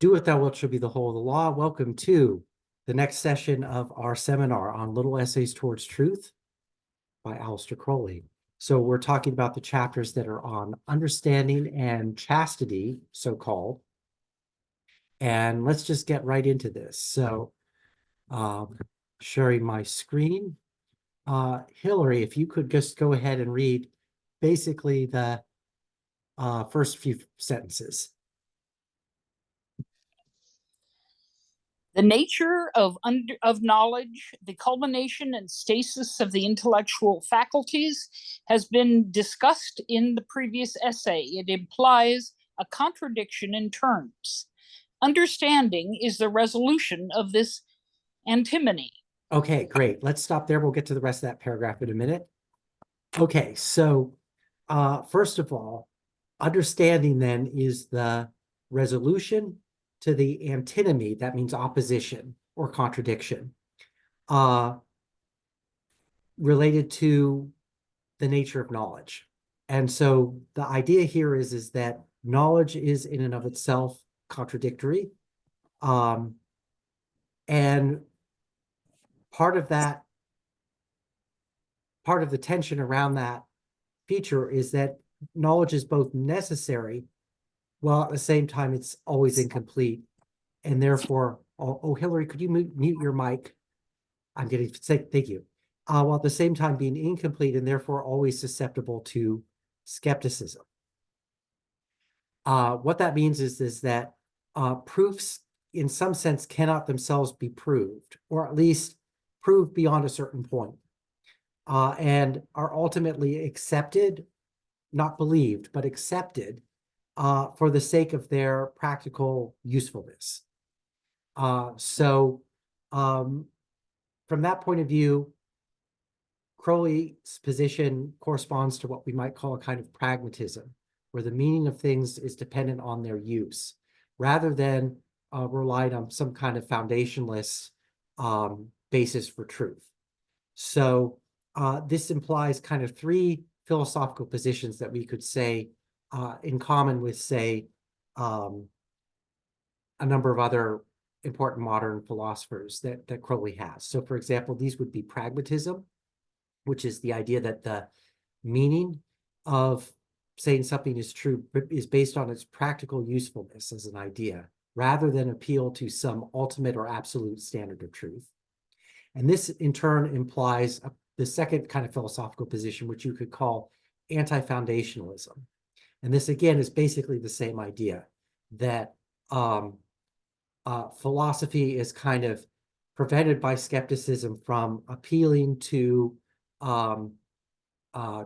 Do What Thou Wilt shall be the whole of the law. Welcome to the next session of our seminar on Little Essays Towards Truth by Aleister Crowley. So we're talking about the chapters that are on understanding and chastity, so-called. And let's just get right into this. So sharing my screen. Hillary, if you could just go ahead and read basically the first few sentences. The nature of knowledge, the culmination and stasis of the intellectual faculties, has been discussed in the previous essay. It implies a contradiction in terms. Understanding is the resolution of this antinomy. Okay, great. Let's stop there. We'll get to the rest of that paragraph in a minute. Okay, so first of all, understanding then is the resolution to the antinomy. That means opposition or contradiction related to the nature of knowledge. And so the idea here is that knowledge is in and of itself contradictory. And part of the tension around that feature is that knowledge is both necessary, while at the same time it's always incomplete. And therefore, Hillary, could you mute your mic? I'm getting sick, thank you. While at the same time being incomplete and therefore always susceptible to skepticism. What that means is that proofs in some sense cannot themselves be proved, or at least proved beyond a certain point, and are ultimately accepted, not believed, but accepted for the sake of their practical usefulness. So from that point of view, Crowley's position corresponds to what we might call a kind of pragmatism, where the meaning of things is dependent on their use, rather than relied on some kind of foundationless basis for truth. So this implies kind of three philosophical positions that we could say in common with, say, a number of other important modern philosophers that Crowley has. So, for example, these would be pragmatism, which is the idea that the meaning of saying something is true is based on its practical usefulness as an idea, rather than appeal to some ultimate or absolute standard of truth. And this, in turn, implies the second kind of philosophical position, which you could call anti-foundationalism. And this, again, is basically the same idea, that philosophy is kind of prevented by skepticism from appealing to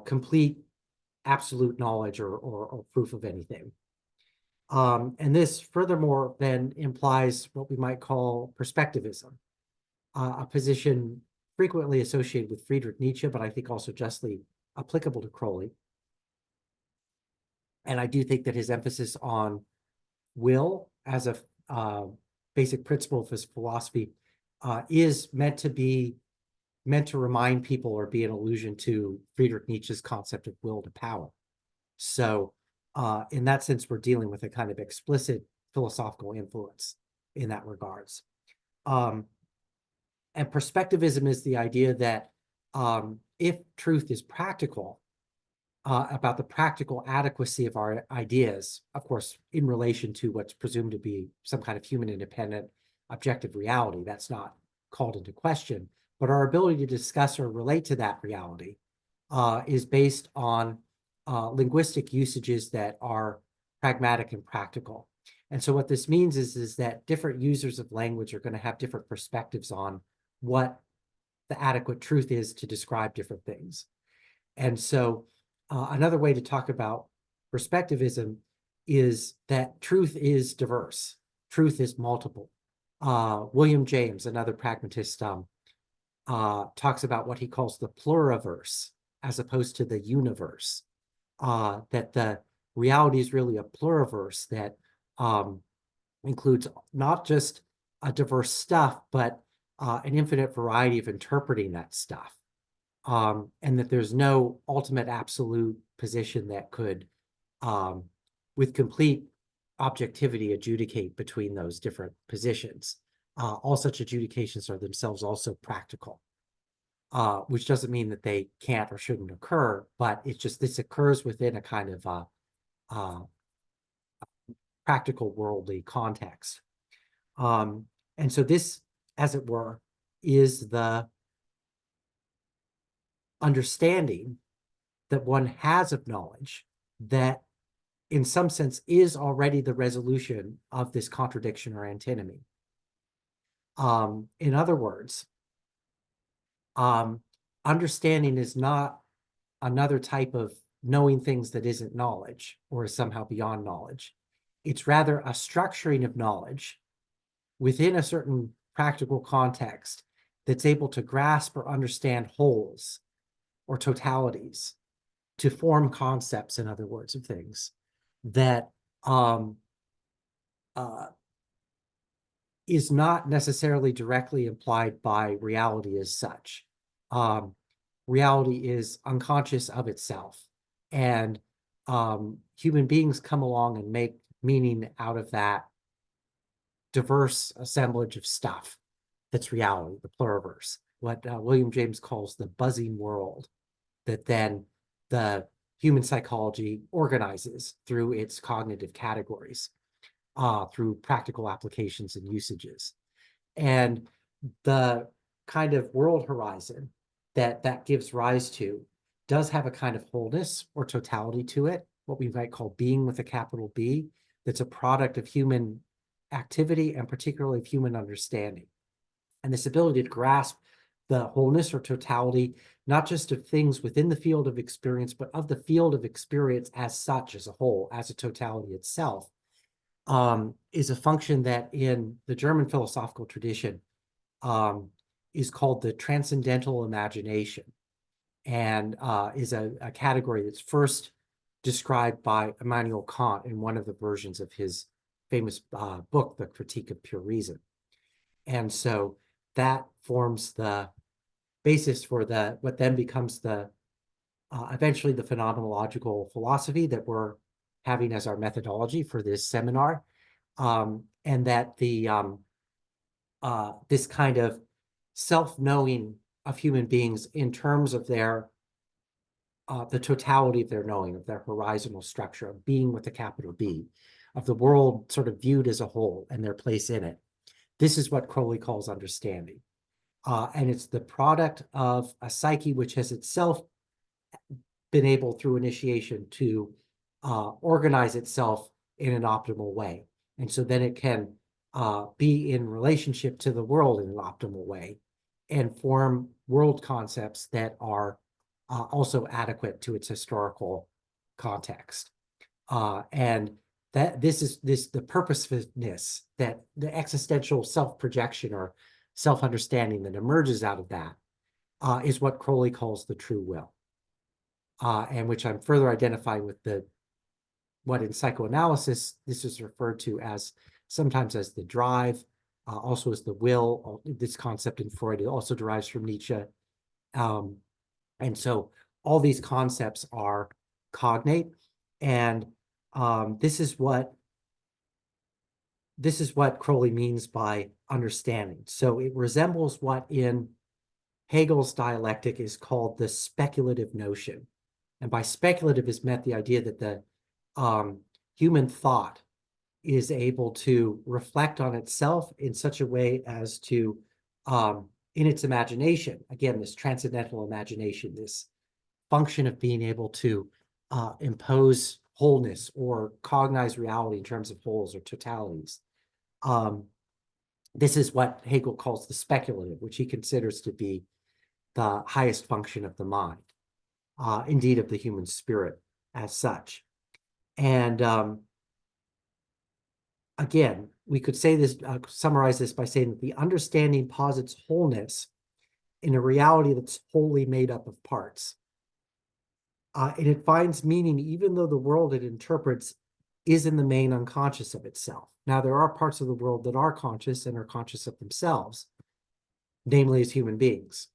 complete absolute knowledge or proof of anything. And this, furthermore, then implies what we might call perspectivism, a position frequently associated with Friedrich Nietzsche, but I think also justly applicable to Crowley. And I do think that his emphasis on will as a basic principle of his philosophy is meant to remind people or be an allusion to Friedrich Nietzsche's concept of will to power. So in that sense, we're dealing with a kind of explicit philosophical influence in that regards. And perspectivism is the idea that if truth is practical, about the practical adequacy of our ideas, of course, in relation to what's presumed to be some kind of human independent objective reality, that's not called into question, but our ability to discuss or relate to that reality is based on linguistic usages that are pragmatic and practical. And so what this means is that different users of language are going to have different perspectives on what the adequate truth is to describe different things. And so another way to talk about perspectivism is that truth is diverse. Truth is multiple. William James, another pragmatist, talks about what he calls the pluriverse as opposed to the universe, that the reality is really a pluriverse that includes not just a diverse stuff, but an infinite variety of interpreting that stuff. And that there's no ultimate absolute position that could, with complete objectivity adjudicate between those different positions. All such adjudications are themselves also practical, which doesn't mean that they can't or shouldn't occur, but it's just this occurs within a kind of practical worldly context. And so this, as it were, is the understanding that one has of knowledge that in some sense is already the resolution of this contradiction or antinomy. In other words, understanding is not another type of knowing things that isn't knowledge or is somehow beyond knowledge. It's rather a structuring of knowledge within a certain practical context that's able to grasp or understand wholes or totalities, to form concepts, in other words, of things that is not necessarily directly implied by reality as such. Reality is unconscious of itself, and human beings come along and make meaning out of that diverse assemblage of stuff that's reality, the pluriverse, what William James calls the buzzing world, that then the human psychology organizes through its cognitive categories, through practical applications and usages. And the kind of world horizon that gives rise to does have a kind of wholeness or totality to it, what we might call being with a capital B, that's a product of human activity and particularly of human understanding. And this ability to grasp the wholeness or totality, not just of things within the field of experience, but of the field of experience as such, as a whole, as a totality itself, is a function that in the German philosophical tradition is called the transcendental imagination, and is a category that's first described by Immanuel Kant in one of the versions of his famous book, The Critique of Pure Reason. And so that forms the basis for what then becomes the eventually the phenomenological philosophy that we're having as our methodology for this seminar, and that the this kind of self-knowing of human beings in terms of their the totality of their knowing, of their horizontal structure, of being with a capital B, of the world sort of viewed as a whole and their place in it. This is what Crowley calls understanding. And it's the product of a psyche which has itself been able through initiation to organize itself in an optimal way. And so then it can be in relationship to the world in an optimal way and form world concepts that are also adequate to its historical context. And that the purposefulness, that the existential self-projection or self-understanding that emerges out of that is what Crowley calls the true will, and which I'm further identifying with what in psychoanalysis this is referred to as sometimes as the drive, also as the will. This concept in Freud, it also derives from Nietzsche. And so all these concepts are cognate, and this is what Crowley means by understanding. So it resembles what in Hegel's dialectic is called the speculative notion. And by speculative is meant the idea that the human thought is able to reflect on itself in such a way as to, in its imagination, again, this transcendental imagination, this function of being able to impose wholeness or cognize reality in terms of wholes or totalities. This is what Hegel calls the speculative, which he considers to be the highest function of the mind, indeed of the human spirit as such. And again, we could say this, summarize this by saying that the understanding posits wholeness in a reality that's wholly made up of parts. And it finds meaning even though the world it interprets is in the main unconscious of itself. Now, there are parts of the world that are conscious and are conscious of themselves, namely as human beings.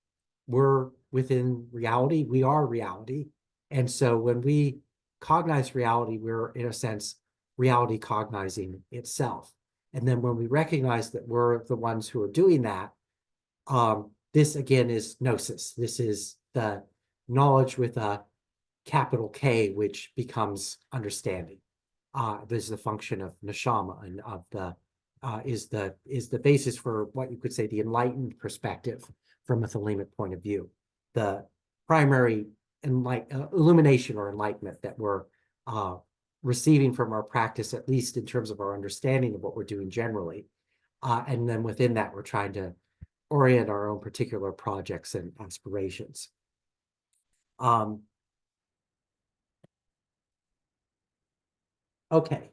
We're within reality, we are reality. And so when we cognize reality, we're in a sense reality cognizing itself. And then when we recognize that we're the ones who are doing that, this again is gnosis. This is the knowledge with a capital K, which becomes understanding. This is the function of neshama and of the is the basis for what you could say the enlightened perspective from a Thelemic point of view. The primary illumination or enlightenment that we're receiving from our practice, at least in terms of our understanding of what we're doing generally. And then within that, we're trying to orient our own particular projects and aspirations. Okay,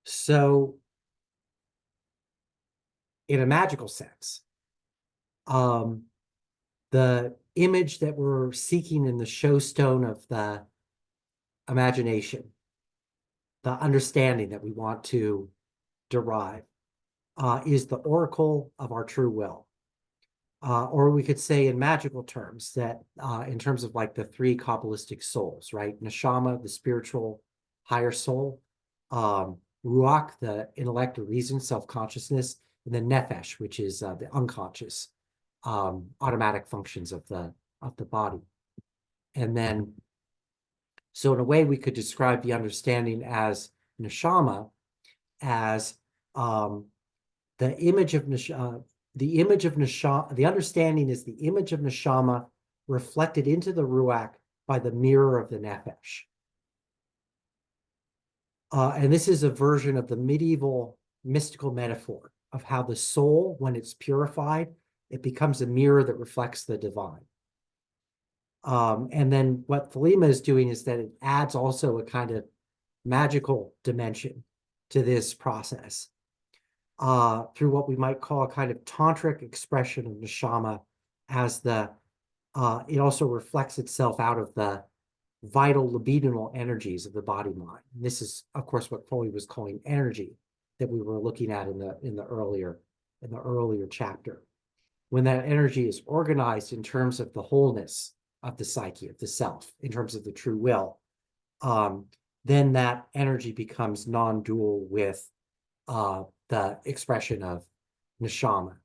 so in a magical sense, the image that we're seeking in the showstone of the imagination, the understanding that we want to derive, is the oracle of our true will. Or we could say in magical terms that in terms of like the three Kabbalistic souls, right? Neshama, the spiritual higher soul, Ruach, the intellect or reason, self-consciousness, and then Nefesh, which is the unconscious automatic functions of the body. And then, so in a way, we could describe the understanding as Neshama as the image of Neshama. The image of Neshama, the understanding is the image of Neshama reflected into the Ruach by the mirror of the Nefesh. And this is a version of the medieval mystical metaphor of how the soul, when it's purified, it becomes a mirror that reflects the divine. And then what Thelema is doing is that it adds also a kind of magical dimension to this process through what we might call a kind of tantric expression of neshama as the, it also reflects itself out of the vital libidinal energies of the body mind. And this is, of course, what Crowley was calling energy that we were looking at in the earlier chapter. When that energy is organized in terms of the wholeness of the psyche, of the self, in terms of the true will, then that energy becomes non-dual with the expression of neshama.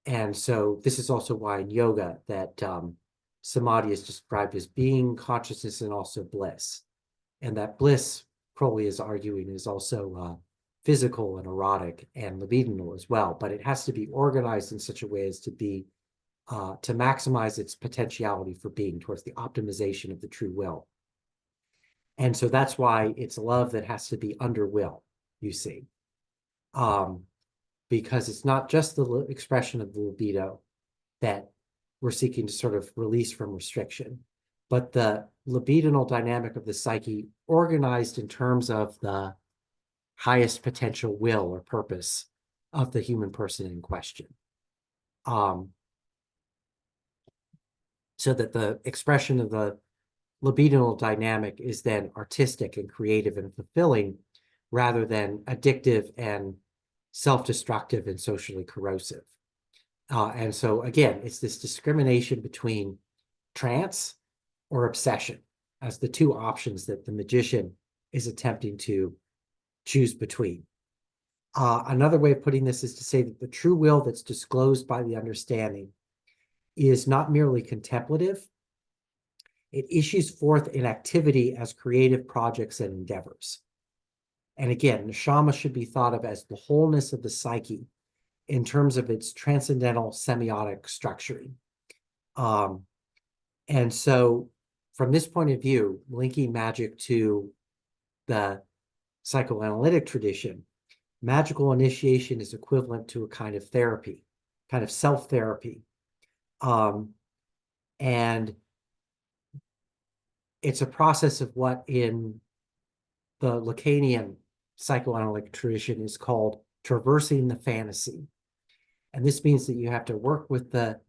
And so this is also why in yoga that samadhi is described as being, consciousness, and also bliss. And that bliss, Crowley is arguing, is also physical and erotic and libidinal as well, but it has to be organized in such a way as to be to maximize its potentiality for being towards the optimization of the true will. And so that's why it's love that has to be under will, you see, because it's not just the expression of the libido that we're seeking to sort of release from restriction, but the libidinal dynamic of the psyche organized in terms of the highest potential will or purpose of the human person in question. So that the expression of the libidinal dynamic is then artistic and creative and fulfilling rather than addictive and self-destructive and socially corrosive. And so again, it's this discrimination between trance or obsession as the two options that the magician is attempting to choose between. Another way of putting this is to say that the true will that's disclosed by the understanding is not merely contemplative. It issues forth in activity as creative projects and endeavors. And again, neshama should be thought of as the wholeness of the psyche in terms of its transcendental semiotic structuring. And so from this point of view, linking magic to the psychoanalytic tradition, magical initiation is equivalent to a kind of therapy, kind of self-therapy. And it's a process of what in the Lacanian psychoanalytic tradition is called traversing the fantasy. And this means that you have to work with the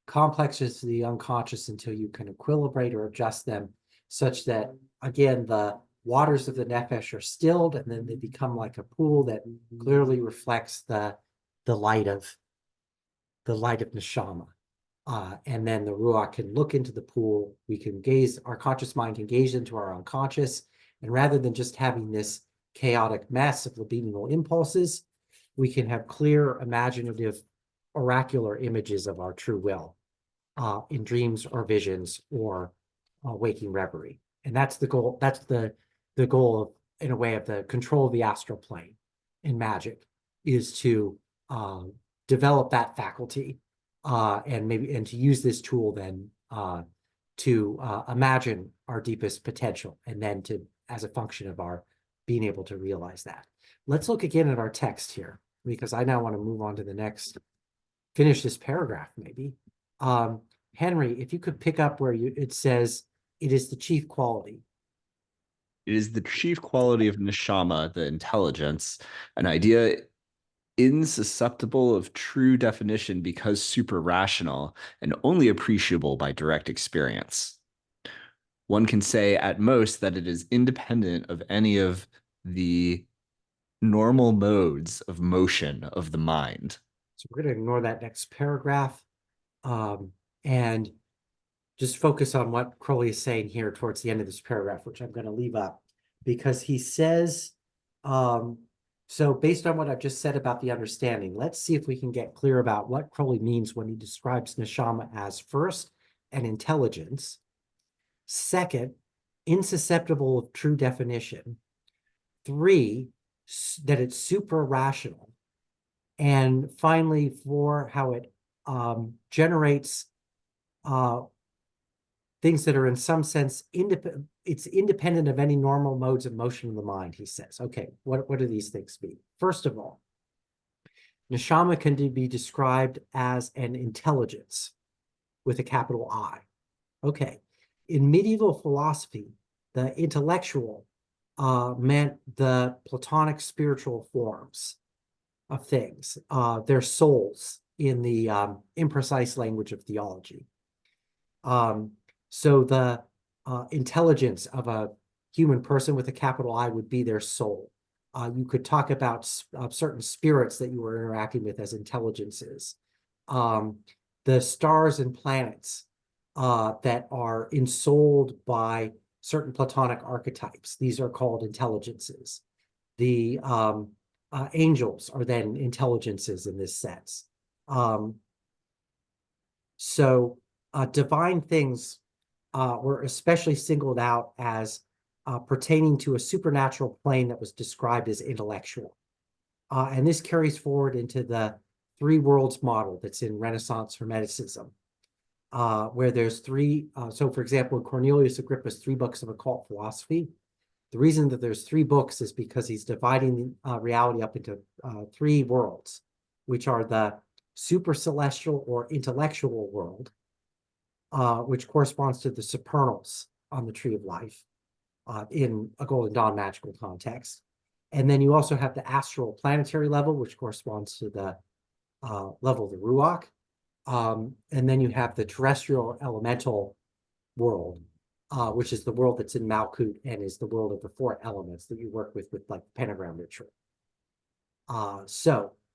complexes of the unconscious until you can equilibrate or adjust them such that, again, the waters of the nefesh are stilled and then they become like a pool that clearly reflects the light of neshama. And then the ruach can look into the pool. We can gaze, our conscious mind can gaze into our unconscious, And rather than just having this chaotic mess of libidinal impulses, we can have clear, imaginative, oracular images of our true will in dreams or visions or waking reverie. And that's the goal. That's the goal of, in a way, of the control of the astral plane in magic, is to develop that faculty and to use this tool then to imagine our deepest potential, and then to, as a function of our being able to realize that. Let's look again at our text here, because I now want to move on to the next, finish this paragraph maybe. Henry, if you could pick up where it says, it is the chief quality. It is the chief quality of neshama, the intelligence, an idea insusceptible of true definition because super-rational and only appreciable by direct experience. One can say at most that it is independent of any of the normal modes of motion of the mind. So we're going to ignore that next paragraph and just focus on what Crowley is saying here towards the end of this paragraph, which I'm going to leave up, because he says, so based on what I've just said about the understanding, let's see if we can get clear about what Crowley means when he describes neshama as, first, an intelligence; second, insusceptible of true definition; three, that it's super rational; and finally, four, how it generates things that are in some sense independent. It's independent of any normal modes of motion of the mind, he says. Okay, what do these things mean? First of all, neshama can be described as an intelligence with a capital I. Okay, in medieval philosophy, the intellectual meant the Platonic spiritual forms of things, their souls, in the imprecise language of theology. So the intelligence of a human person with a capital I would be their soul. You could talk about certain spirits that you were interacting with as intelligences. The stars and planets that are ensouled by certain Platonic archetypes, these are called intelligences. The angels are then intelligences in this sense. Divine things were especially singled out as pertaining to a supernatural plane that was described as intellectual. And this carries forward into the three worlds model that's in Renaissance Hermeticism, where there's three. So, for example, in Cornelius Agrippa's 3 books of occult philosophy, the reason that there's 3 books is because he's dividing reality up into 3 worlds, which are the super celestial or intellectual world, which corresponds to the supernals on the Tree of Life in a Golden Dawn magical context. And then you also have the astral planetary level, which corresponds to the level of the Ruach. And then you have the terrestrial elemental world, which is the world that's in Malkut and is the world of the 4 elements that you work with like pentagram ritual.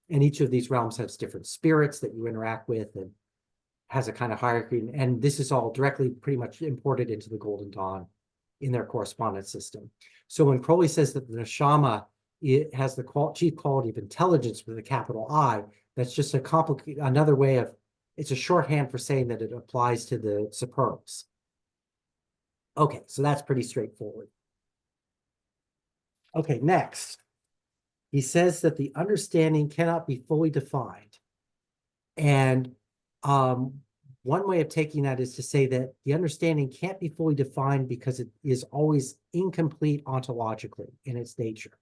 And each of these realms has different spirits that you interact with and has a kind of hierarchy. And this is all directly pretty much imported into the Golden Dawn in their correspondence system. So when Crowley says that the neshama, it has the chief quality of intelligence with a capital I, that's just a complicated, another way of, it's a shorthand for saying that it applies to the supernals. Okay, so that's pretty straightforward. Okay, next, he says that the understanding cannot be fully defined. And one way of taking that is to say that the understanding can't be fully defined because it is always incomplete ontologically in its nature.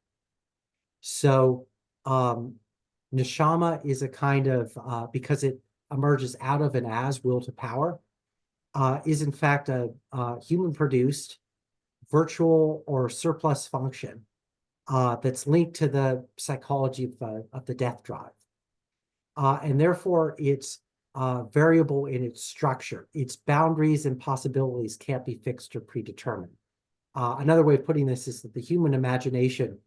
So neshama is a kind of, because it emerges out of and as will to power, is in fact a human-produced virtual or surplus function that's linked to the psychology of the death drive. And therefore, it's variable in its structure. Its boundaries and possibilities can't be fixed or predetermined. Another way of putting this is that the human imagination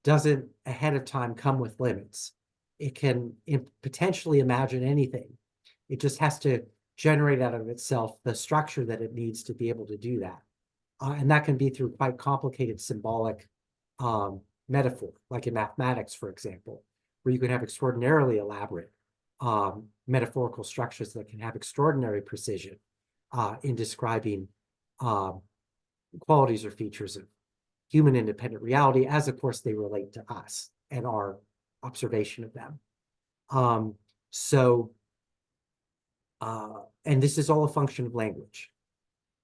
doesn't ahead of time come with limits. It can potentially imagine anything. It just has to generate out of itself the structure that it needs to be able to do that. And that can be through quite complicated symbolic metaphor, like in mathematics, for example, where you can have extraordinarily elaborate metaphorical structures that can have extraordinary precision in describing qualities or features of human independent reality, as of course they relate to us and our observation of them. And this is all a function of language,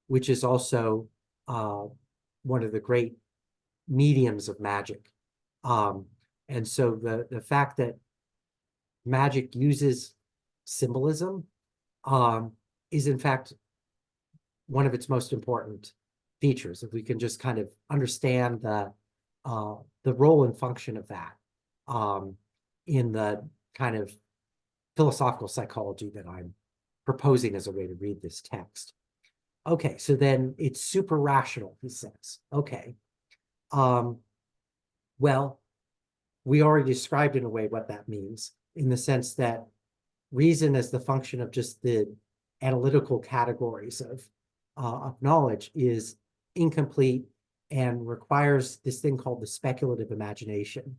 which is also one of the great mediums of magic. And so the fact that magic uses symbolism is in fact one of its most important features. If we can just kind of understand the role and function of that in the kind of philosophical psychology that I'm proposing as a way to read this text. Okay, so then it's super rational, he says. Okay. Well, we already described in a way what that means, in the sense that reason as the function of just the analytical categories of knowledge is incomplete and requires this thing called the speculative imagination,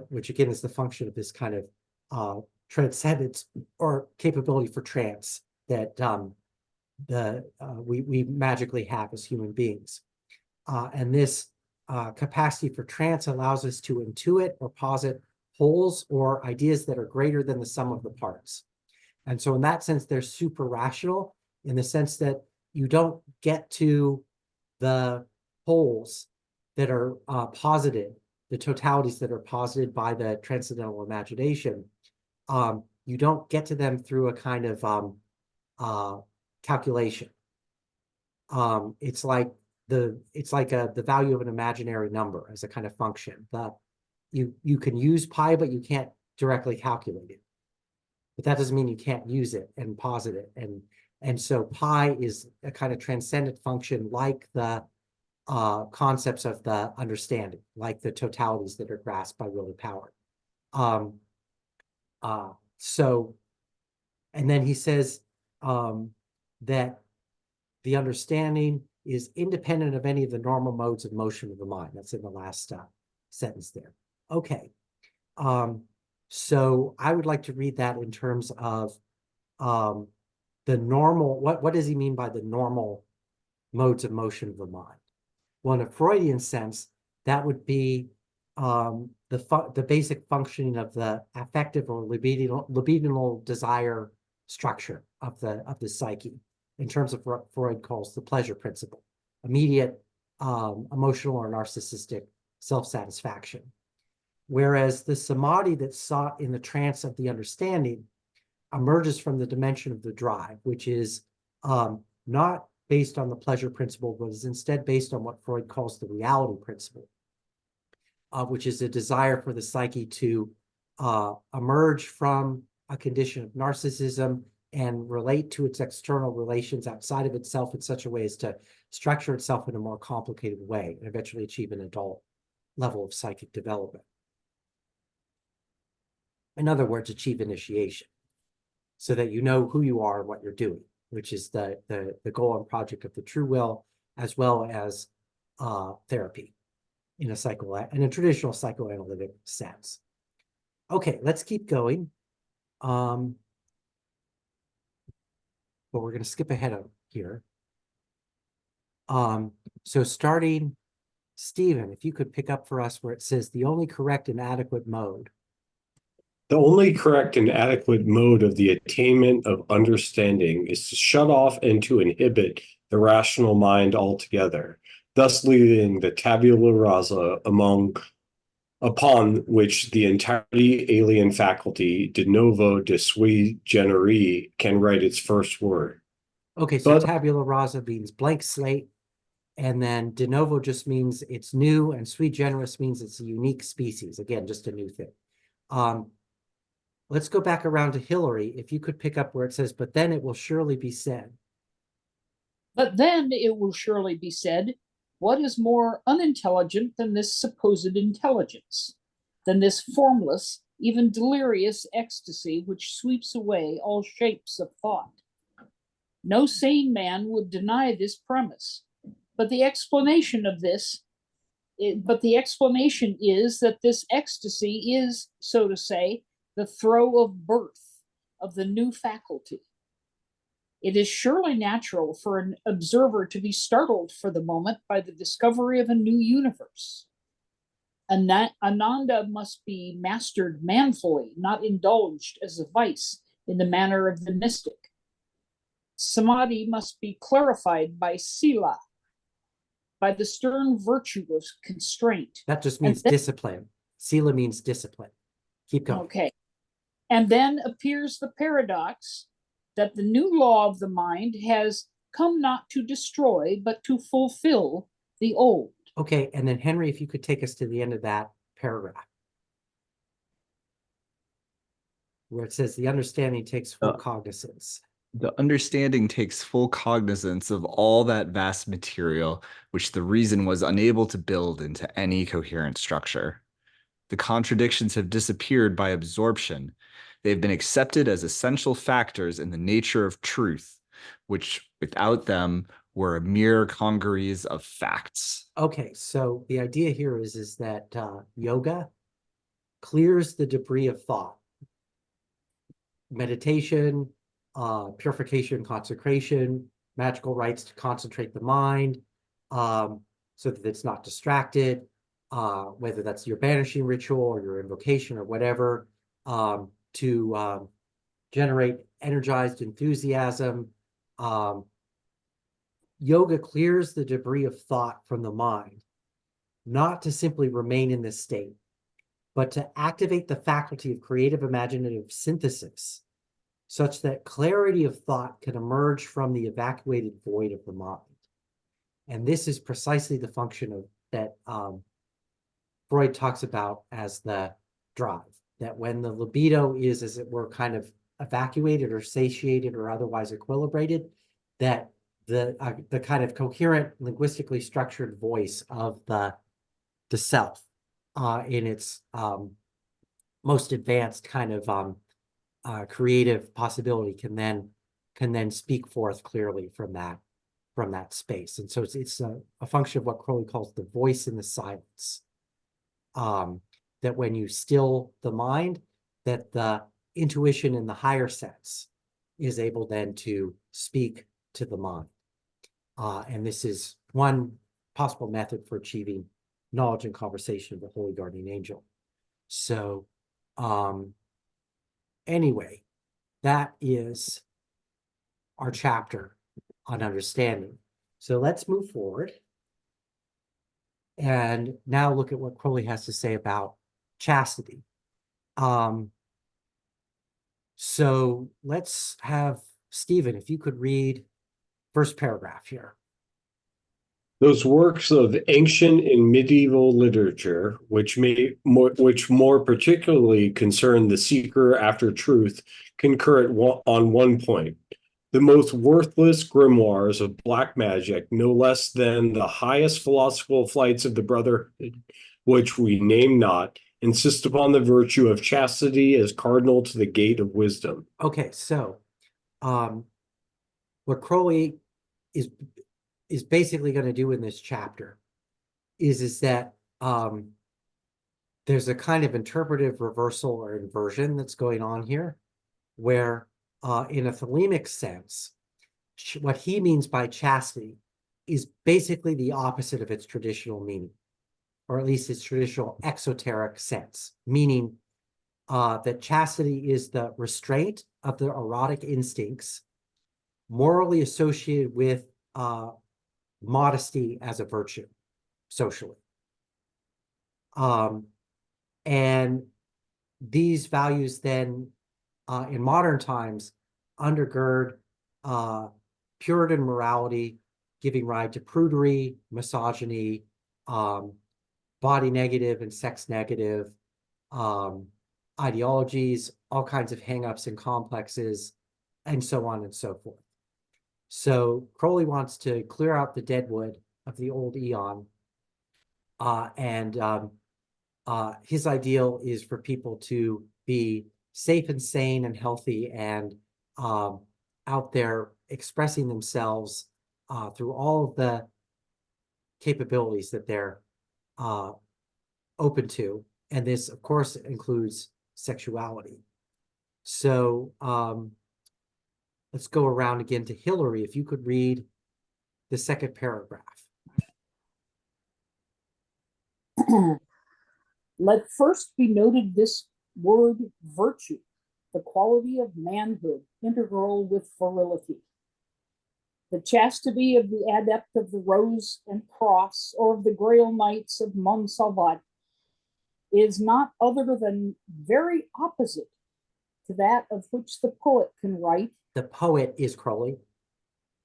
which again is the function of this kind of transcendence or capability for trance that we magically have as human beings. And this capacity for trance allows us to intuit or posit wholes or ideas that are greater than the sum of the parts. And so in that sense, they're super rational, in the sense that you don't get to the wholes that are posited, the totalities that are posited by the transcendental imagination. You don't get to them through a kind of calculation. It's like the value of an imaginary number as a kind of function. You can use pi, but you can't directly calculate it. But that doesn't mean you can't use it and posit it. And so pi is a kind of transcendent function, like the concepts of the understanding, like the totalities that are grasped by will and power. And then he says that the understanding is independent of any of the normal modes of motion of the mind. That's in the last sentence there. Okay. So I would like to read that in terms of the normal, what does he mean by the normal modes of motion of the mind? Well, in a Freudian sense, that would be the basic functioning of the affective or libidinal desire structure of the psyche, in terms of what Freud calls the pleasure principle, immediate emotional or narcissistic self-satisfaction. Whereas the samadhi that's sought in the trance of the understanding emerges from the dimension of the drive, which is not based on the pleasure principle, but is instead based on what Freud calls the reality principle, which is a desire for the psyche to emerge from a condition of narcissism and relate to its external relations outside of itself in such a way as to structure itself in a more complicated way and eventually achieve an adult level of psychic development. In other words, achieve initiation, so that you know who you are and what you're doing, which is the goal and project of the true will, as well as therapy in a traditional psychoanalytic sense. Okay, let's keep going. But we're going to skip ahead of here. So starting, Stephen, if you could pick up for us where it says the only correct and adequate mode. The only correct and adequate mode of the attainment of understanding is to shut off and to inhibit the rational mind altogether, thus leaving the tabula rasa upon which the entirely alien faculty de novo de sui generis can write its first word. Okay, so tabula rasa means blank slate, and then de novo just means it's new, and sui generis means it's a unique species. Again, just a new thing. Let's go back around to Hillary. If you could pick up where it says, but then it will surely be said. But then it will surely be said, what is more unintelligent than this supposed intelligence, than this formless, even delirious ecstasy which sweeps away all shapes of thought? No sane man would deny this premise, But the explanation of this, but the explanation is that this ecstasy is, so to say, the throe of birth of the new faculty. It is surely natural for an observer to be startled for the moment by the discovery of a new universe. Ananda must be mastered manfully, not indulged as a vice in the manner of the mystic. Samadhi must be clarified by sila, by the stern virtue of constraint. That just means discipline. Sila means discipline. Keep going. Okay. And then appears the paradox that the new law of the mind has come not to destroy, but to fulfill the old. Okay, and then Henry, if you could take us to the end of that paragraph, where it says the understanding takes full cognizance. The understanding takes full cognizance of all that vast material, which the reason was unable to build into any coherent structure. The contradictions have disappeared by absorption. They have been accepted as essential factors in the nature of truth, which without them were mere congeries of facts. Okay, so the idea here is that yoga clears the debris of thought. Meditation, purification, consecration, magical rites to concentrate the mind, so that it's not distracted, whether that's your banishing ritual or your invocation or whatever, to generate energized enthusiasm. Yoga clears the debris of thought from the mind, not to simply remain in this state, but to activate the faculty of creative imaginative synthesis, such that clarity of thought can emerge from the evacuated void of the mind. And this is precisely the function of that Freud talks about as the drive, that when the libido is, as it were, kind of evacuated or satiated or otherwise equilibrated, that the kind of coherent, linguistically structured voice of the self in its most advanced kind of creative possibility can then speak forth clearly from that space. And so it's a function of what Crowley calls the voice in the silence. That when you still the mind, that the intuition in the higher sense is able then to speak to the mind. And this is one possible method for achieving knowledge and conversation of the holy guardian angel. So anyway, that is our chapter on understanding. So let's move forward and now look at what Crowley has to say about chastity. So let's have Stephen, if you could read first paragraph here. Those works of ancient and medieval literature, which more particularly concern the seeker after truth, concur on one point. The most worthless grimoires of black magic, no less than the highest philosophical flights of the brotherhood, which we name not, insist upon the virtue of chastity as cardinal to the gate of wisdom. Okay, so what Crowley is basically going to do in this chapter is that there's a kind of interpretive reversal or inversion that's going on here, where in a thelemic sense, what he means by chastity is basically the opposite of its traditional meaning, or at least its traditional exoteric sense, meaning that chastity is the restraint of the erotic instincts morally associated with modesty as a virtue socially. And these values then in modern times undergird Puritan morality, giving rise to prudery, misogyny, body negative and sex negative ideologies, all kinds of hangups and complexes, and so on and so forth. So Crowley wants to clear out the deadwood of the old eon, and his ideal is for people to be safe and sane and healthy and out there expressing themselves through all of the capabilities that they're open to. And this, of course, includes sexuality. So let's go around again to Hillary. If you could read the second paragraph. Let first be noted this word virtue, the quality of manhood integral with virility. The chastity of the adept of the Rose and Cross, or of the Grail Knights of Montsalvat, is not other than very opposite to that of which the poet can write. The poet is Crowley.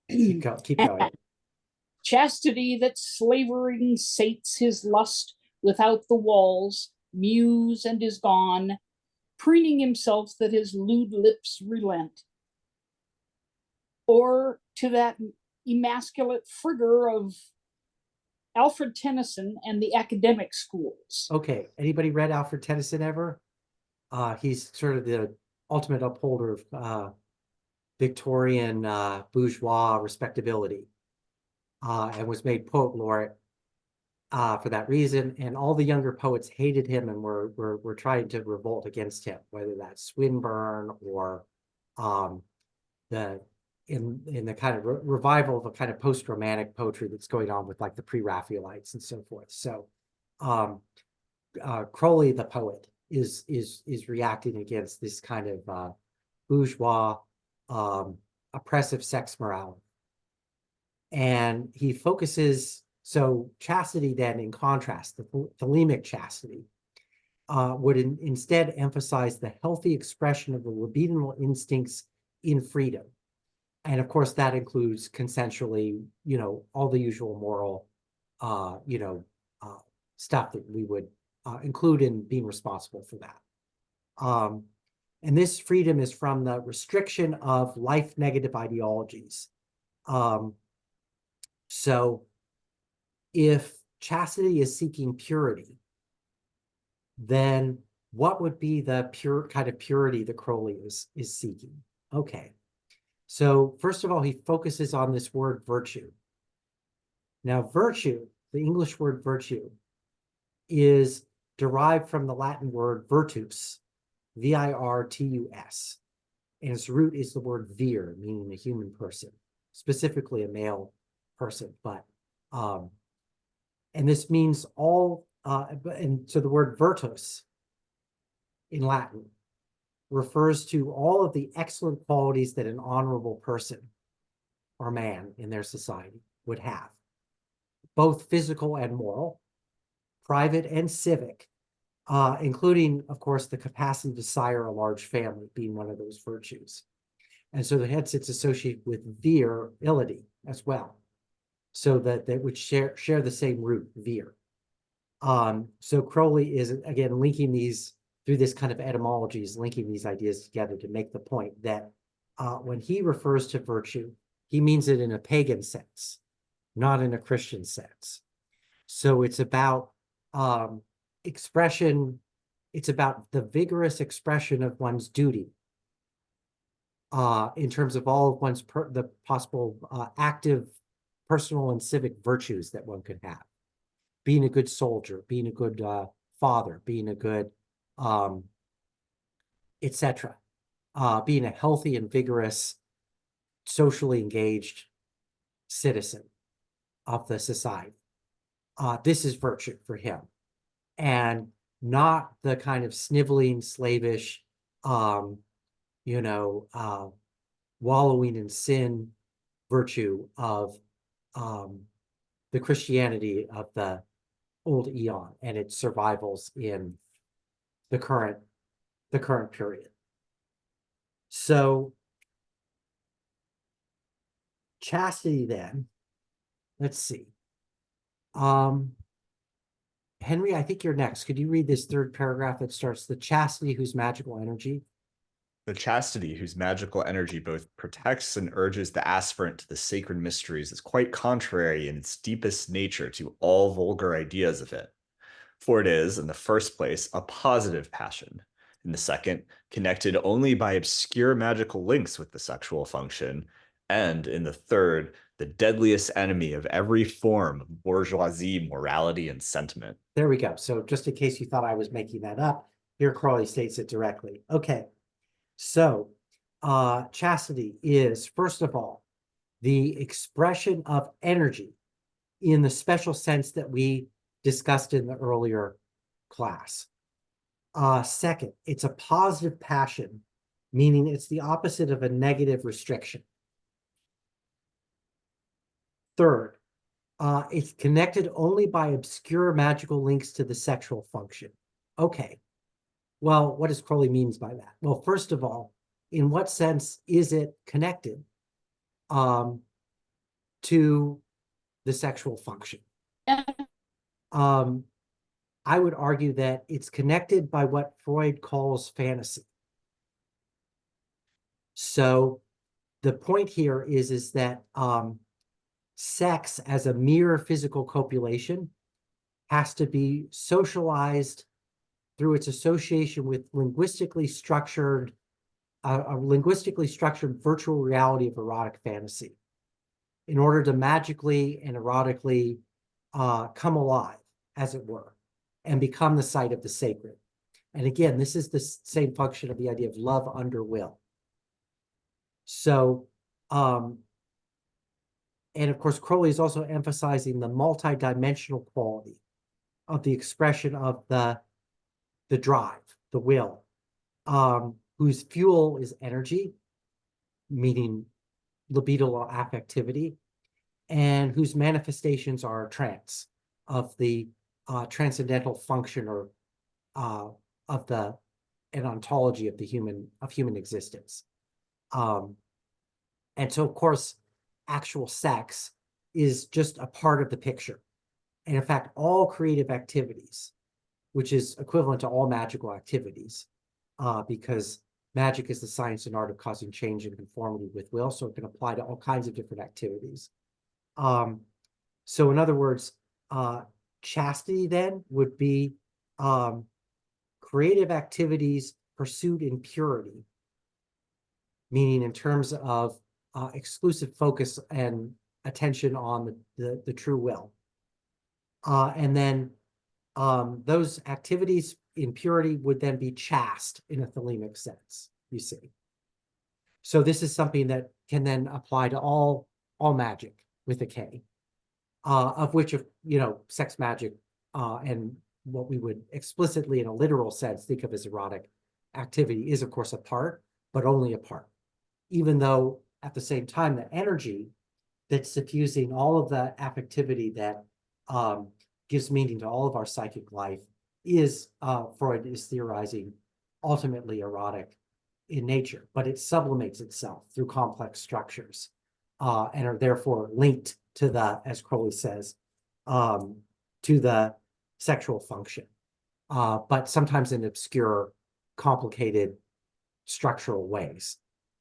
Keep going. Chastity that slavering sates his lust without the walls, muse and is gone, preening himself that his lewd lips relent. Or to that emasculate frigor of Alfred Tennyson and the academic schools. Okay, anybody read Alfred Tennyson ever? He's sort of the ultimate upholder of Victorian bourgeois respectability, and was made poet laureate for that reason. And all the younger poets hated him and were trying to revolt against him, whether that's Swinburne or in the kind of revival of a kind of post-romantic poetry that's going on with like the pre-Raphaelites and so forth. So Crowley, the poet, is reacting against this kind of bourgeois oppressive sex morality. And he focuses, so chastity then, in contrast, the thelemic chastity, would instead emphasize the healthy expression of the libidinal instincts in freedom. And of course, that includes consensually, all the usual moral, stuff that we would include in being responsible for that. And this freedom is from the restriction of life negative ideologies. So if chastity is seeking purity, then what would be the pure kind of purity that Crowley is seeking? Okay. So first of all, he focuses on this word virtue. Now, virtue, the English word virtue, is derived from the Latin word virtus, virtus. And its root is the word vir, meaning a human person, specifically a male person. But and this means all, and so the word virtus in Latin refers to all of the excellent qualities that an honorable person or man in their society would have, both physical and moral, private and civic, including, of course, the capacity to sire a large family being one of those virtues. And so hence it's associated with virility as well, so that they would share the same root, vir. So Crowley is, again, linking these through this kind of etymology, is linking these ideas together to make the point that when he refers to virtue, he means it in a pagan sense, not in a Christian sense. So it's about expression, it's about the vigorous expression of one's duty in terms of all of one's the possible active personal and civic virtues that one could have. Being a good soldier, being a good father, being a good etc. Being a healthy and vigorous, socially engaged citizen of the society. This is virtue for him, and not the kind of sniveling, slavish, wallowing in sin virtue of the Christianity of the old eon and its survivals in the current period. So chastity then, let's see. Henry, I think you're next. Could you read this third paragraph that starts, the chastity whose magical energy? The chastity whose magical energy both protects and urges the aspirant to the sacred mysteries is quite contrary in its deepest nature to all vulgar ideas of it. For it is, in the first place, a positive passion. In the second, connected only by obscure magical links with the sexual function. And in the third, the deadliest enemy of every form of bourgeoisie morality and sentiment. There we go. So just in case you thought I was making that up, here Crowley states it directly. Okay. So chastity is, first of all, the expression of energy in the special sense that we discussed in the earlier class. Second, it's a positive passion, meaning it's the opposite of a negative restriction. Third, it's connected only by obscure magical links to the sexual function. Okay. Well, what does Crowley means by that? Well, first of all, in what sense is it connected to the sexual function? I would argue that it's connected by what Freud calls fantasy. So the point here is that sex as a mere physical copulation has to be socialized through its association with a linguistically structured virtual reality of erotic fantasy in order to magically and erotically come alive, as it were, and become the site of the sacred. And again, this is the same function of the idea of love under will. So, and of course, Crowley is also emphasizing the multidimensional quality of the expression of the drive, the will, whose fuel is energy, meaning libidinal affectivity, and whose manifestations are trance, of the transcendental function or of an ontology of the human existence. And so, of course, actual sex is just a part of the picture. And in fact, all creative activities, which is equivalent to all magical activities, because magic is the science and art of causing change in conformity with will, so it can apply to all kinds of different activities. So in other words, chastity then would be creative activities pursued in purity, meaning in terms of exclusive focus and attention on the true will. And then those activities in purity would then be chaste in a thelemic sense, you see. So this is something that can then apply to all magic with a K, of which, sex magic and what we would explicitly in a literal sense think of as erotic activity is, of course, a part, but only a part. Even though at the same time, the energy that's suffusing all of the affectivity that gives meaning to all of our psychic life is, Freud is theorizing, ultimately erotic in nature, but it sublimates itself through complex structures and are therefore linked to the, as Crowley says, to the sexual function, but sometimes in obscure, complicated, structural ways.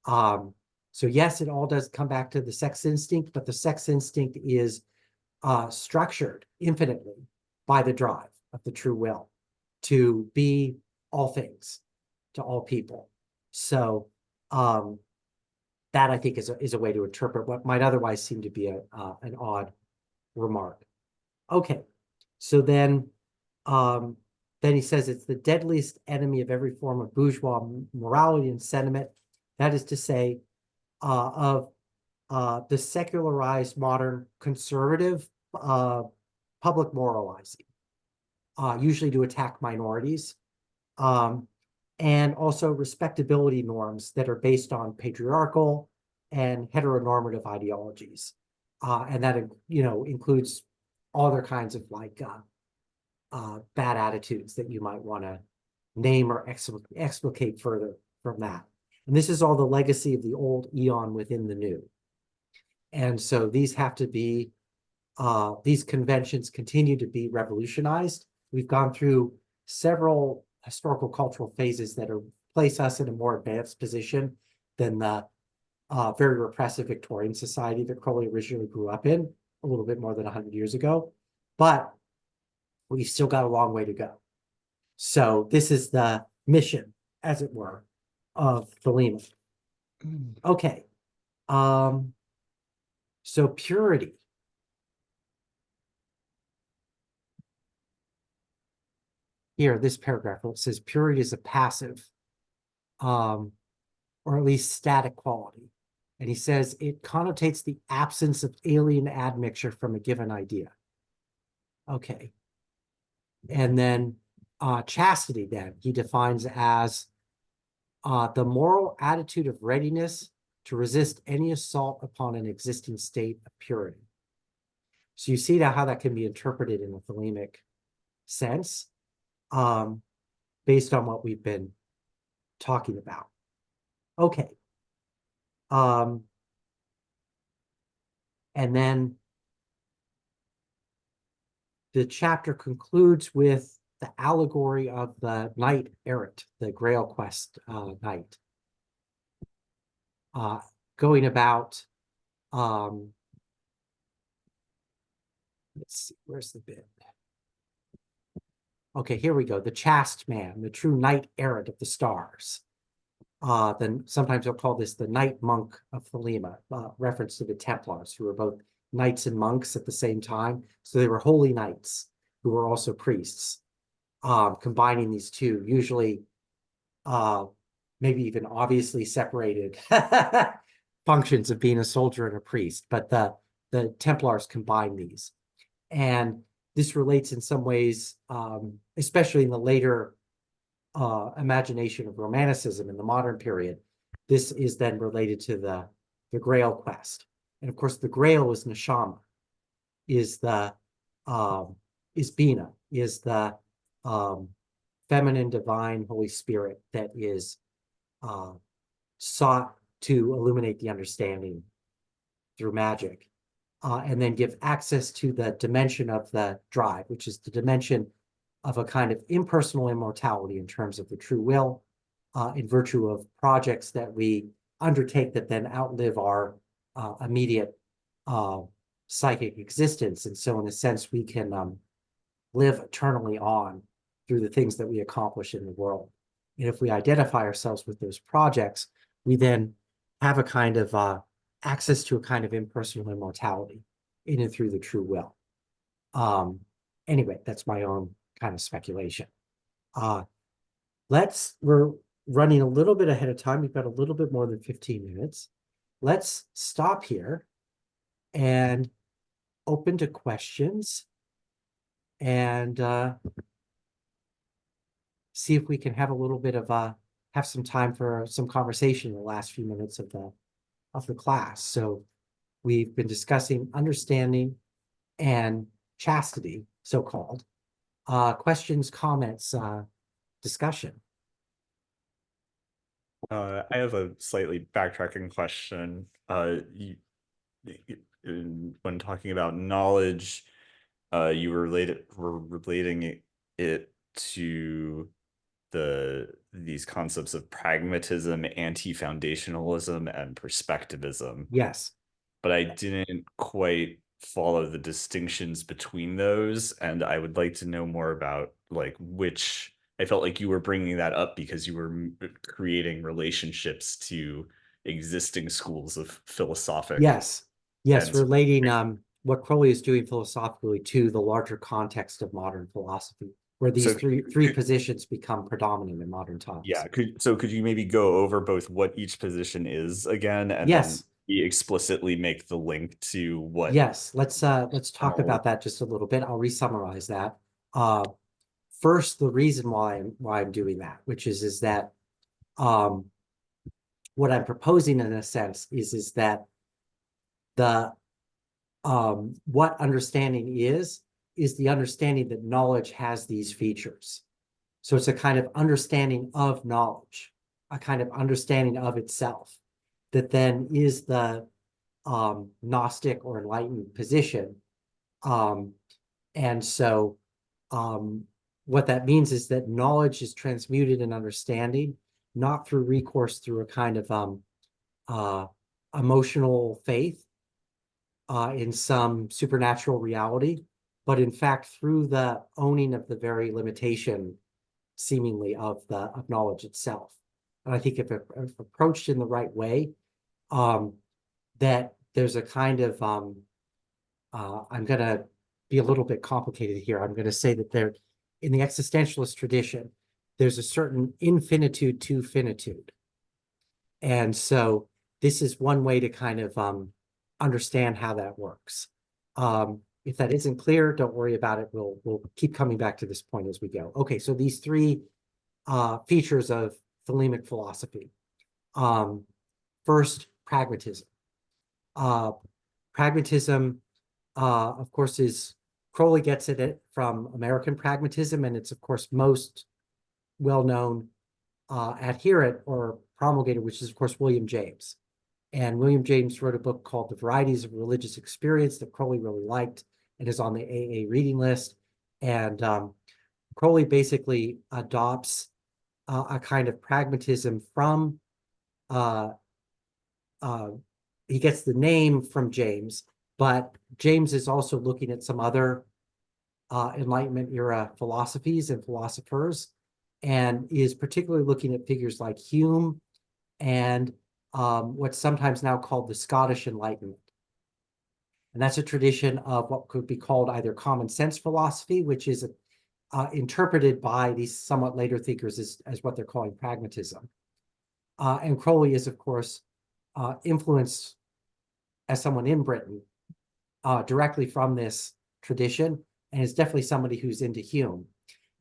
So yes, it all does come back to the sex instinct, but the sex instinct is structured infinitely by the drive of the true will to be all things to all people. So that I think is a way to interpret what might otherwise seem to be an odd remark. Okay, so then he says it's the deadliest enemy of every form of bourgeois morality and sentiment. That is to say, of the secularized modern conservative public moralizing, usually to attack minorities, and also respectability norms that are based on patriarchal and heteronormative ideologies. And that, includes all other kinds of bad attitudes that you might want to name or explicate further from that. And this is all the legacy of the old eon within the new. And so these have to be, these conventions continue to be revolutionized. We've gone through several historical cultural phases that place us in a more advanced position than the very repressive Victorian society that Crowley originally grew up in a little bit more than 100 years ago. But we've still got a long way to go. So this is the mission, as it were, of Thelema. Okay. So purity. Here, this paragraph, it says purity is a passive, or at least static quality. And he says it connotates the absence of alien admixture from a given idea. Okay. And then chastity, then, he defines as the moral attitude of readiness to resist any assault upon an existing state of purity. So you see now how that can be interpreted in a thelemic sense, based on what we've been talking about. Okay. And then the chapter concludes with the allegory of the knight errant, the Grail quest knight, going about, let's see, where's the bit? Okay, here we go. The chaste man, the true knight errant of the stars. Then sometimes they'll call this the knight monk of Thelema, reference to the Templars, who were both knights and monks at the same time. So they were holy knights who were also priests, combining these two, usually maybe even obviously separated functions of being a soldier and a priest. But the Templars combine these. And this relates in some ways, especially in the later imagination of Romanticism in the modern period. This is then related to the Grail quest. And of course, the Grail is Neshama, is Bina, is the feminine divine Holy Spirit that is sought to illuminate the understanding through magic, and then give access to the dimension of the drive, which is the dimension of a kind of impersonal immortality in terms of the true will, in virtue of projects that we undertake that then outlive our immediate psychic existence. And so in a sense, we can live eternally on through the things that we accomplish in the world. And if we identify ourselves with those projects, we then have a kind of access to a kind of impersonal immortality in and through the true will. Anyway, that's my own kind of speculation. We're running a little bit ahead of time. We've got a little bit more than 15 minutes. Let's stop here and open to questions and see if we can have a little bit of have some time for some conversation in the last few minutes of the class. So we've been discussing understanding and chastity, so-called. Questions, comments, discussion. I have a slightly backtracking question. When talking about knowledge, you were relating it to these concepts of pragmatism, anti-foundationalism, and perspectivism. Yes. But I didn't quite follow the distinctions between those, and I would like to know more about which. I felt like you were bringing that up because you were creating relationships to existing schools of philosophic. Yes, relating what Crowley is doing philosophically to the larger context of modern philosophy, where these three positions become predominant in modern times. Yeah, could you maybe go over both what each position is again, and yes, then we explicitly make the link to what? Yes, let's talk about that just a little bit. I'll re-summarize that. First, the reason why I'm doing that, which is that what I'm proposing in a sense is that the what understanding is the understanding that knowledge has these features. So it's a kind of understanding of knowledge, a kind of understanding of itself, that then is the Gnostic or enlightened position. And so what that means is that knowledge is transmuted in understanding, not through recourse through a kind of emotional faith in some supernatural reality, but in fact through the owning of the very limitation, seemingly, of knowledge itself. And I think if approached in the right way, that there's a kind of, I'm going to be a little bit complicated here. I'm going to say that there, in the existentialist tradition, there's a certain infinitude to finitude. And so this is one way to kind of understand how that works. If that isn't clear, don't worry about it. We'll keep coming back to this point as we go. Okay, so these three features of thelemic philosophy. First, pragmatism. Pragmatism, of course, is Crowley gets it from American pragmatism, and it's, of course, most well-known adherent or promulgator, which is, of course, William James. And William James wrote a book called The Varieties of Religious Experience that Crowley really liked and is on the AA reading list. And Crowley basically adopts a kind of pragmatism from, he gets the name from James, but James is also looking at some other Enlightenment era philosophies and philosophers, and is particularly looking at figures like Hume and what's sometimes now called the Scottish Enlightenment. And that's a tradition of what could be called either common sense philosophy, which is interpreted by these somewhat later thinkers as what they're calling pragmatism. And Crowley is, of course, influenced as someone in Britain directly from this tradition, and is definitely somebody who's into Hume.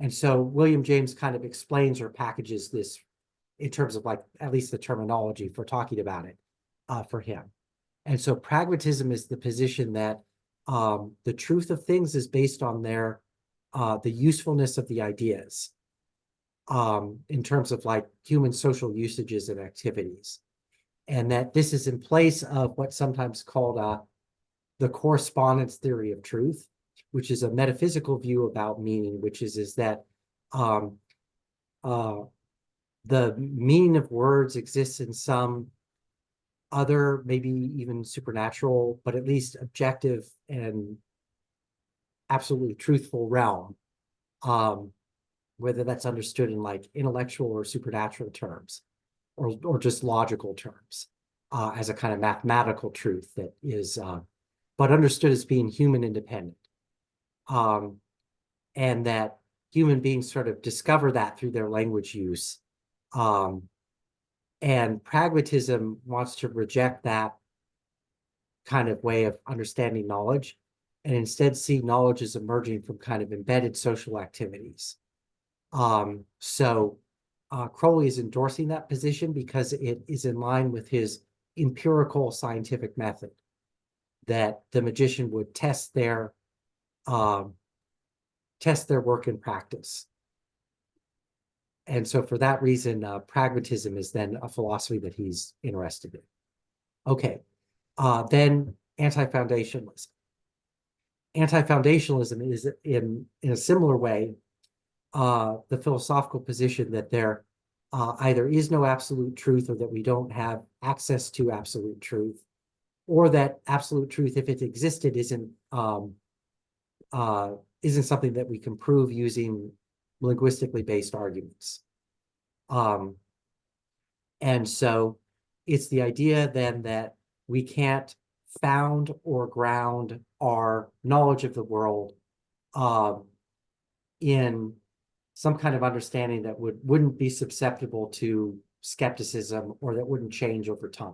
And so William James kind of explains or packages this in terms of, like, at least the terminology for talking about it for him. And so pragmatism is the position that the truth of things is based on their the usefulness of the ideas in terms of, like, human social usages and activities. And that this is in place of what's sometimes called the correspondence theory of truth, which is a metaphysical view about meaning, which is that the meaning of words exists in some other, maybe even supernatural, but at least objective and absolutely truthful realm, whether that's understood in, like, intellectual or supernatural terms, or just logical terms, as a kind of mathematical truth that is, but understood as being human independent. And that human beings sort of discover that through their language use. And pragmatism wants to reject that kind of way of understanding knowledge, and instead see knowledge as emerging from kind of embedded social activities. So Crowley is endorsing that position because it is in line with his empirical scientific method, that the magician would test their work in practice. And so for that reason, pragmatism is then a philosophy that he's interested in. Okay, then anti-foundationalism. Anti-foundationalism is in a similar way the philosophical position that there either is no absolute truth, or that we don't have access to absolute truth, or that absolute truth, if it existed, isn't something that we can prove using linguistically based arguments. And so it's the idea then that we can't found or ground our knowledge of the world in some kind of understanding that wouldn't be susceptible to skepticism, or that wouldn't change over time.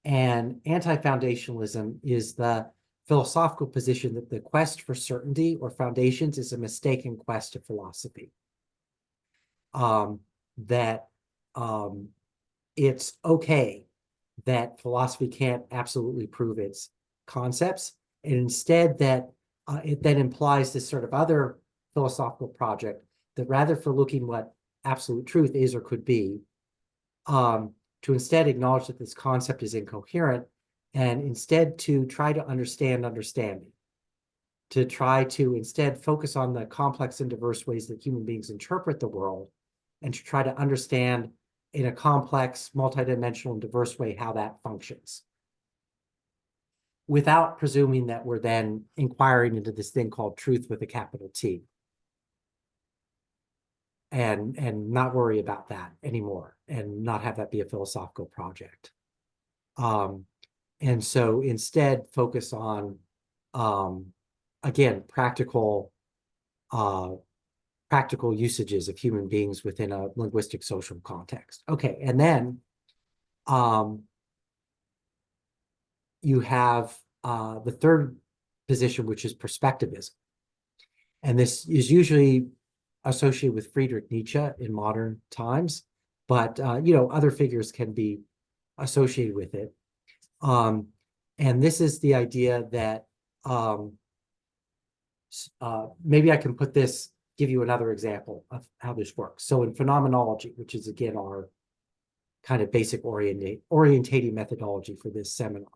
And anti-foundationalism is the philosophical position that the quest for certainty or foundations is a mistaken quest of philosophy. It's okay that philosophy can't absolutely prove its concepts, and instead that it then implies this sort of other philosophical project that rather for looking what absolute truth is or could be, to instead acknowledge that this concept is incoherent, and instead to try to understand understanding, to try to instead focus on the complex and diverse ways that human beings interpret the world, and to try to understand in a complex, multidimensional, and diverse way how that functions, without presuming that we're then inquiring into this thing called truth with a capital T, and not worry about that anymore, and not have that be a philosophical project. And so instead focus on, again, practical usages of human beings within a linguistic social context. Okay, and then you have the third position, which is perspectivism. And this is usually associated with Friedrich Nietzsche in modern times, but other figures can be associated with it. And this is the idea that maybe I can give you another example of how this works. So in phenomenology, which is again our kind of basic orientating methodology for this seminar.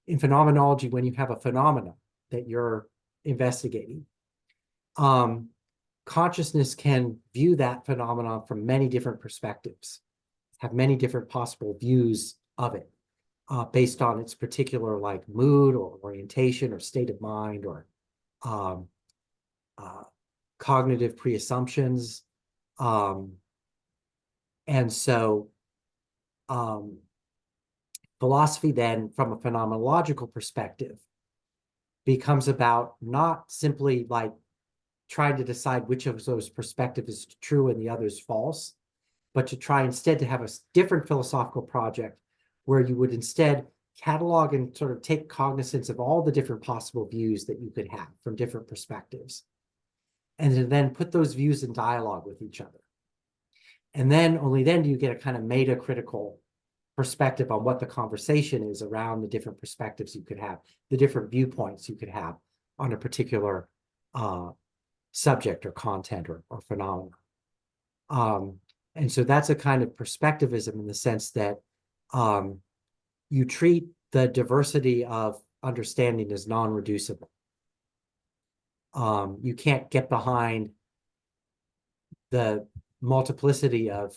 In phenomenology, when you have a phenomenon that you're investigating, consciousness can view that phenomenon from many different perspectives, have many different possible views of it, based on its particular like mood or orientation or state of mind or cognitive pre-assumptions. And so philosophy then, from a phenomenological perspective, becomes about not simply like trying to decide which of those perspectives is true and the other is false, but to try instead to have a different philosophical project where you would instead catalog and sort of take cognizance of all the different possible views that you could have from different perspectives, and to then put those views in dialogue with each other. And then only then do you get a kind of meta-critical perspective on what the conversation is around the different perspectives you could have, the different viewpoints you could have on a particular subject or content or phenomenon. And so that's a kind of perspectivism in the sense that you treat the diversity of understanding as non-reducible. You can't get behind the multiplicity of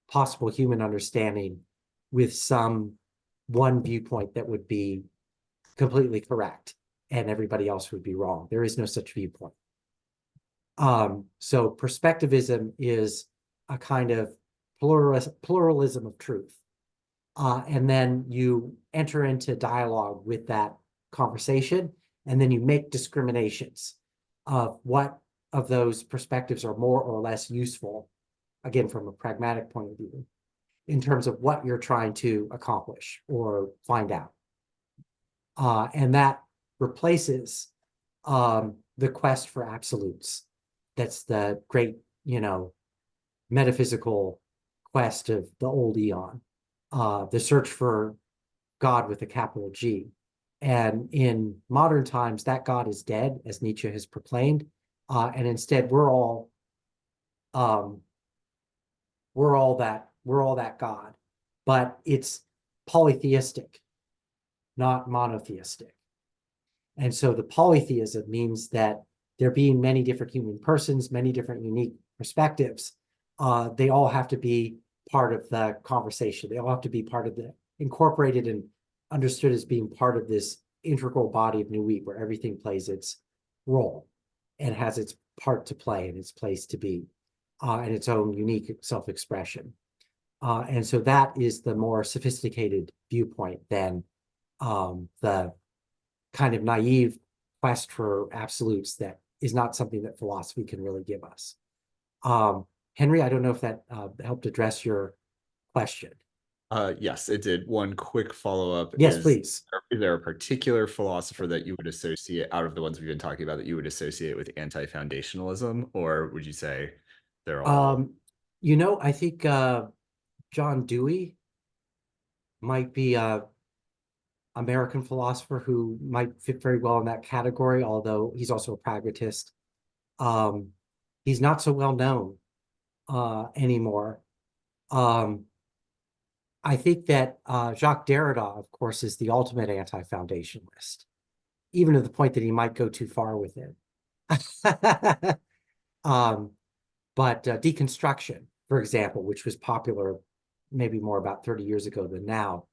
possible human understanding with one viewpoint that would be completely correct and everybody else would be wrong. There is no such viewpoint. So perspectivism is a kind of pluralism of truth. And then you enter into dialogue with that conversation, and then you make discriminations of what of those perspectives are more or less useful, again, from a pragmatic point of view, in terms of what you're trying to accomplish or find out. And that replaces the quest for absolutes. That's the great, metaphysical quest of the old eon, the search for God with a capital G. And in modern times, that God is dead, as Nietzsche has proclaimed. And instead, we're all that God, but it's polytheistic, not monotheistic. And so the polytheism means that there being many different human persons, many different unique perspectives, they all have to be part of the conversation. They all have to be part of incorporated and understood as being part of this integral body of New Wheat, where everything plays its role and has its part to play and its place to be, and its own unique self-expression. And so that is the more sophisticated viewpoint than the kind of naive quest for absolutes that is not something that philosophy can really give us. Henry, I don't know if that helped address your question. Yes, it did. One quick follow-up. Yes, please. Is there a particular philosopher that you would associate, out of the ones we've been talking about, that you would associate with anti-foundationalism, or would you say they're all? I think John Dewey might be a American philosopher who might fit very well in that category, although he's also a pragmatist. He's not so well known anymore. I think that Jacques Derrida, of course, is the ultimate anti-foundationalist, even to the point that he might go too far with it. But deconstruction, for example, which was popular maybe more about 30 years ago than now,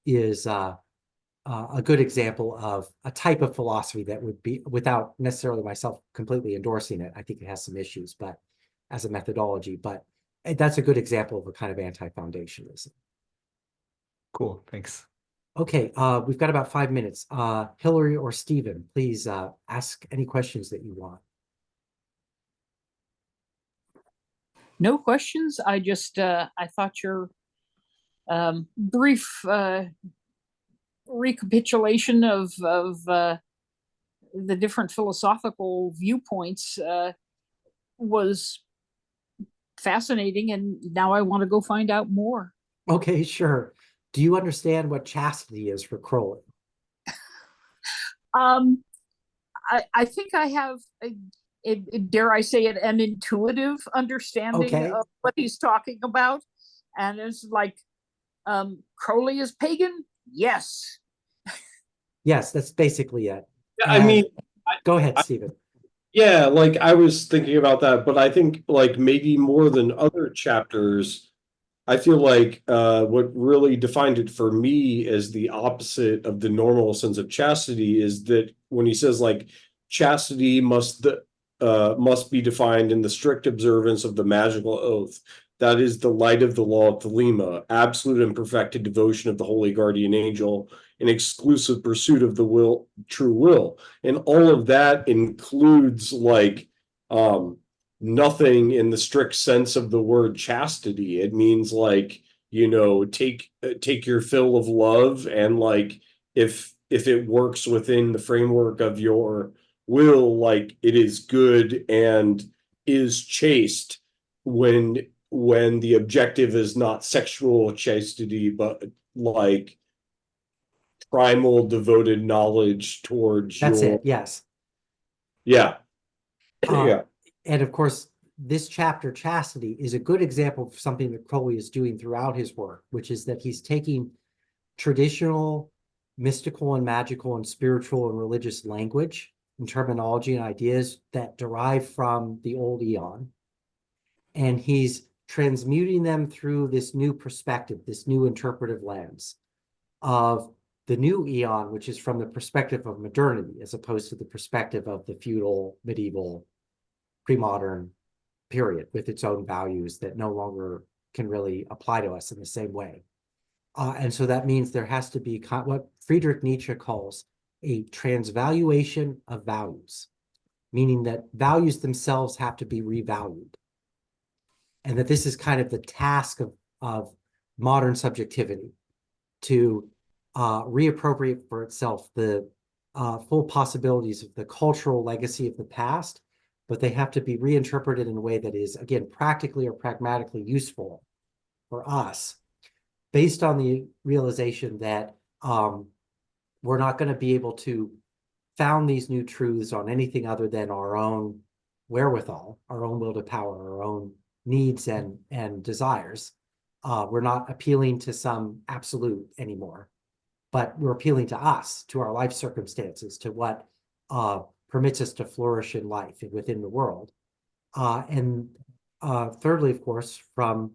is a good example of a type of philosophy that would be, without necessarily myself completely endorsing it, I think it has some issues, but as a methodology, but that's a good example of a kind of anti-foundationalism. Cool. Thanks. Okay, we've got about 5 minutes. Hillary or Stephen, please ask any questions that you want. No questions. I just I thought your brief recapitulation of the different philosophical viewpoints was fascinating, and now I want to go find out more. Okay, sure. Do you understand what chastity is for Crowley? I think I have, dare I say it, an intuitive understanding Okay. of what he's talking about. And it's like, Crowley is pagan? Yes. Yes, that's basically it. I mean, Go ahead, Stephen. yeah, like I was thinking about that, but I think like maybe more than other chapters, I feel like what really defined it for me as the opposite of the normal sense of chastity is that when he says like chastity must be defined in the strict observance of the magical oath. That is the light of the law of Thelema, absolute and perfected devotion of the holy guardian angel, an exclusive pursuit of the true will. And all of that includes like nothing in the strict sense of the word chastity. It means like, you know, take your fill of love, and like if it works within the framework of your will, like it is good and is chaste when the objective is not sexual chastity, but like primal devoted knowledge towards That's your it, yes. yeah. Yeah. And of course, this chapter, Chastity, is a good example of something that Crowley is doing throughout his work, which is that he's taking traditional mystical and magical and spiritual and religious language and terminology and ideas that derive from the old eon. And he's transmuting them through this new perspective, this new interpretive lens of the new eon, which is from the perspective of modernity, as opposed to the perspective of the feudal, medieval, pre-modern period with its own values that no longer can really apply to us in the same way. And so that means there has to be what Friedrich Nietzsche calls a transvaluation of values, meaning that values themselves have to be revalued. And that this is kind of the task of modern subjectivity, to reappropriate for itself the full possibilities of the cultural legacy of the past, but they have to be reinterpreted in a way that is, again, practically or pragmatically useful for us, based on the realization that we're not going to be able to found these new truths on anything other than our own wherewithal, our own will to power, our own needs and desires. We're not appealing to some absolute anymore, but we're appealing to us, to our life circumstances, to what permits us to flourish in life and within the world. And thirdly, of course, from,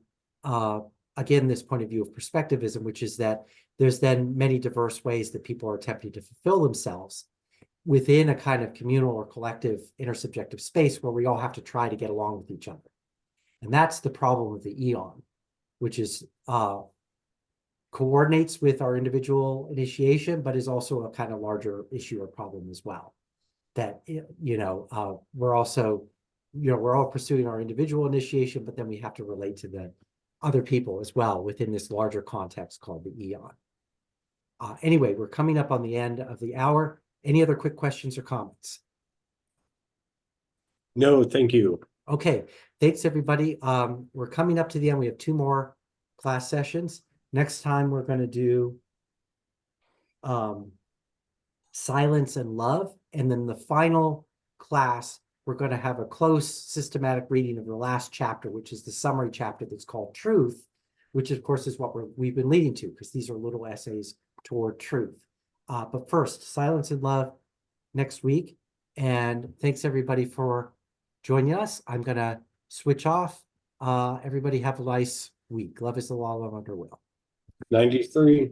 again, this point of view of perspectivism, which is that there's then many diverse ways that people are attempting to fulfill themselves within a kind of communal or collective intersubjective space where we all have to try to get along with each other. And that's the problem of the eon, which is coordinates with our individual initiation, but is also a kind of larger issue or problem as well. That, we're also, we're all pursuing our individual initiation, but then we have to relate to the other people as well within this larger context called the eon. Anyway, we're coming up on the end of the hour. Any other quick questions or comments? No, thank you. Okay, thanks everybody. We're coming up to the end. We have 2 more class sessions. Next time we're going to do Silence and Love. And then the final class, we're going to have a close systematic reading of the last chapter, which is the summary chapter that's called Truth, which of course is what we've been leading to, because these are little essays toward truth. But first, Silence and Love next week. And thanks everybody for joining us. I'm going to switch off. Everybody have a nice week. Love is the law, love under will. 93.